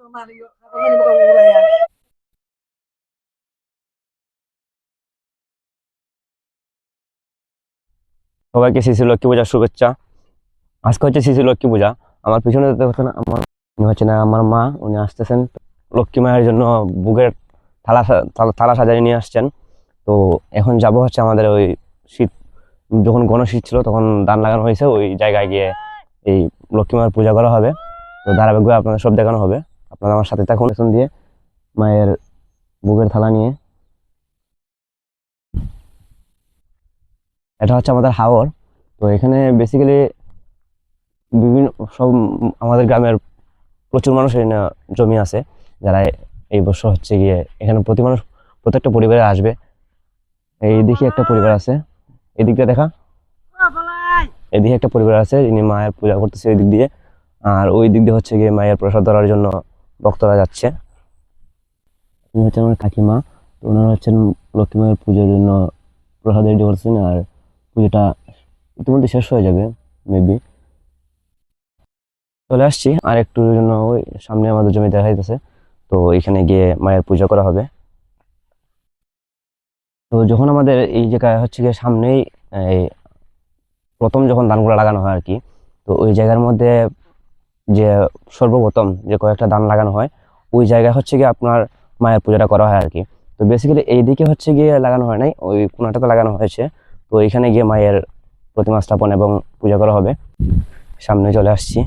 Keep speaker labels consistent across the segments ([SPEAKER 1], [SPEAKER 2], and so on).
[SPEAKER 1] সবাইকে শিশু লক্ষ্মী পূজার শুভেচ্ছা। আজকে হচ্ছে শিশু লক্ষ্মী পূজা। আমার পিছনে দেখতে পাচ্ছেন আমার উনি হচ্ছে না আমার মা, উনি আসতেছেন লক্ষ্মী মায়ের জন্য বুকের থালা সাজাই নিয়ে আসছেন। তো এখন যাব হচ্ছে আমাদের ওই শীত, যখন ঘন শীত ছিল তখন ধান লাগানো হয়েছে, ওই জায়গায় গিয়ে এই লক্ষ্মী মায়ের পূজা করা হবে। তো ধারাবাহিকভাবে আপনাদের সব দেখানো হবে, আপনারা আমার সাথে থাকুন। পেছন দিয়ে মায়ের বুকের থালা নিয়ে, এটা হচ্ছে আমাদের হাওর। তো এখানে বেসিক্যালি বিভিন্ন সব আমাদের গ্রামের প্রচুর মানুষের না জমি আছে, যারা এই বছর হচ্ছে গিয়ে এখানে প্রত্যেকটা পরিবারে আসবে। এই দিকে একটা পরিবার আছে, এদিকটা দেখা, এদিকে একটা পরিবার আছে যিনি মায়ের পূজা করতেছে ওই দিক দিয়ে। আর ওই দিক দিয়ে হচ্ছে গিয়ে মায়ের প্রসাদ ধরার জন্য ভক্তরা যাচ্ছে। উনি হচ্ছেন আমার কাকিমা। তো ওনারা হচ্ছেন লক্ষ্মী মায়ের পুজোর জন্য প্রসাদ রেডি করছেন। আর পুজোটা ইতিমধ্যে শেষ হয়ে যাবে মেবি। চলে আসছি আর একটু জন্য, ওই সামনে আমাদের জমি দেখা যাইতেছে। তো এখানে গিয়ে মায়ের পূজা করা হবে। তো যখন আমাদের এই জায়গায় হচ্ছে গিয়ে সামনেই এই প্রথম যখন ধানগুলো লাগানো হয় আর কি, তো ওই জায়গার মধ্যে যে সর্বপ্রথম যে কয়েকটা ধান লাগানো হয়, ওই জায়গায় হচ্ছে গিয়ে আপনার মায়ের পূজাটা করা হয় আর কি। তো বেসিক্যালি এই দিকে হচ্ছে গিয়ে লাগানো হয় নাই, ওই কোনাটাতে লাগানো হয়েছে। তো এখানে গিয়ে মায়ের প্রতিমা স্থাপন এবং পূজা করা হবে। সামনে চলে আসছি।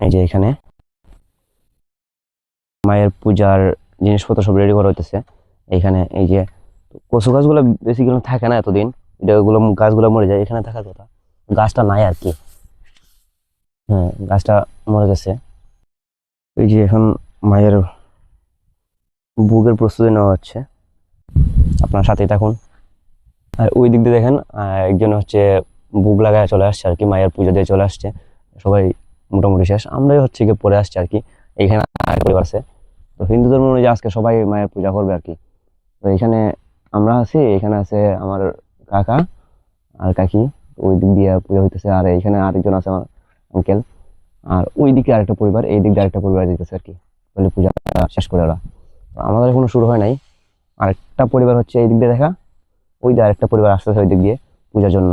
[SPEAKER 1] এই যে এখানে মায়ের পূজার জিনিসপত্র সব রেডি করা হইতেছে। এইখানে এই যে কচু গাছগুলো বেসিক্যালি থাকে না এতদিন, এগুলো গাছগুলো মরে যায়, এখানে থাকার কথা, গাছটা নাই আর কি। হ্যাঁ, গাছটা মরে গেছে। এই যে এখন মায়ের বুকের প্রস্তুতি নেওয়া হচ্ছে, আপনার সাথেই থাকুন। আর ওই দিক দিয়ে দেখেন একজন হচ্ছে বুক লাগায় চলে আসছে আর কি, মায়ের পুজো দিয়ে চলে আসছে। সবাই মোটামুটি শেষ, আমরাই হচ্ছে গিয়ে পরে আসছি আর কি। এইখানে আর পরিবার আছে। তো হিন্দু ধর্ম অনুযায়ী আজকে সবাই মায়ের পূজা করবে আর কি। তো এখানে আমরা আছি, এখানে আছে আমার কাকা আর কাকি, ওই দিক দিয়ে পূজা হইতেছে। আর এখানে আরেকজন আছে আমার আঙ্কেল। আর ওই দিকে আরেকটা পরিবার, এই দিক দিয়ে আরেকটা পরিবার দিতেছে আর কি, বলে পূজা শেষ করে ওরা। তো আমাদের এখনো শুরু হয় নাই। আরেকটা পরিবার হচ্ছে এই দিক দিয়ে দেখা, ওই দিয়ে আরেকটা পরিবার আসতেছে ওই দিক দিয়ে পূজার জন্য।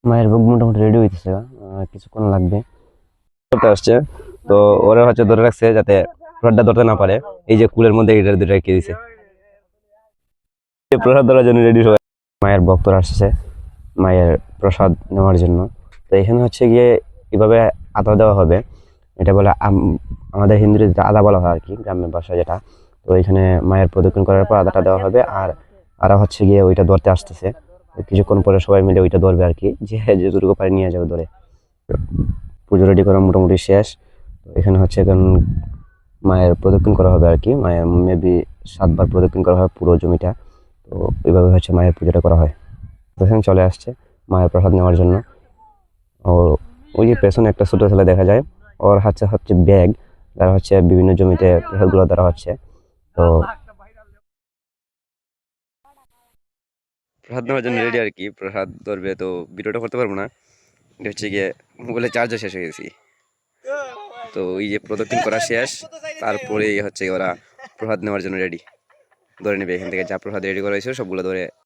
[SPEAKER 1] মায়ের ভোগ মোটামুটি রেডি হইতেছে, কিছুক্ষণ লাগবে। করতে আসছে। তো ওরা হচ্ছে ধরে রাখছে যাতে প্রসাদটা ধরতে না পারে, এই যে কুলের মধ্যে এটা দুটো রেখে দিছে। এই প্রসাদ ধরার জন্য রেডি সবাই। মায়ের ভক্তরা আসছে মায়ের প্রসাদ নেওয়ার জন্য। তো এখানে হচ্ছে গিয়ে এভাবে আদা দেওয়া হবে, এটা বলে আমাদের হিন্দুদের যেটা আদা বলা হয় আর কি, গ্রামের ভাষায় যেটা। তো এখানে মায়ের প্রদক্ষিণ করার পর আদাটা দেওয়া হবে। আর আরা হচ্ছে গিয়ে ওইটা ধরতে আসতেছে, কিছুক্ষণ পরে সবাই মিলে ওইটা ধরবে আর কি, যে যতটুকু পারে নিয়ে যাবে ধরে। পুজো রেডি করা মোটামুটি শেষ। তো এখানে হচ্ছে এখন মায়ের প্রদক্ষিণ করা হবে আর কি, মায়ের মেবি 7 বার প্রদক্ষিণ করা হয় পুরো জমিটা। তো এইভাবে হচ্ছে মায়ের পুজোটা করা হয়। এখানে চলে আসছে মায়ের প্রসাদ নেওয়ার জন্য। ও ওই যে পেছনে একটা ছোট ছেলে দেখা যায়, ওর হাতে হচ্ছে ব্যাগ, দ্বারা হচ্ছে বিভিন্ন জমিতে প্রসাদগুলো দ্বারা হচ্ছে। তো প্রসাদ নেওয়ার জন্য রেডি আর কি, প্রসাদ ধরবে। তো ভিডিওটা করতে পারবো না, এটা হচ্ছে গিয়ে মোবাইলের চার্জও শেষ হয়ে গেছি। তো এই যে প্রদক্ষিণ করা শেষ, তারপরে হচ্ছে ওরা প্রসাদ নেওয়ার জন্য রেডি, ধরে নেবে এখান থেকে যা প্রসাদ রেডি করা হয়েছে সবগুলো ধরে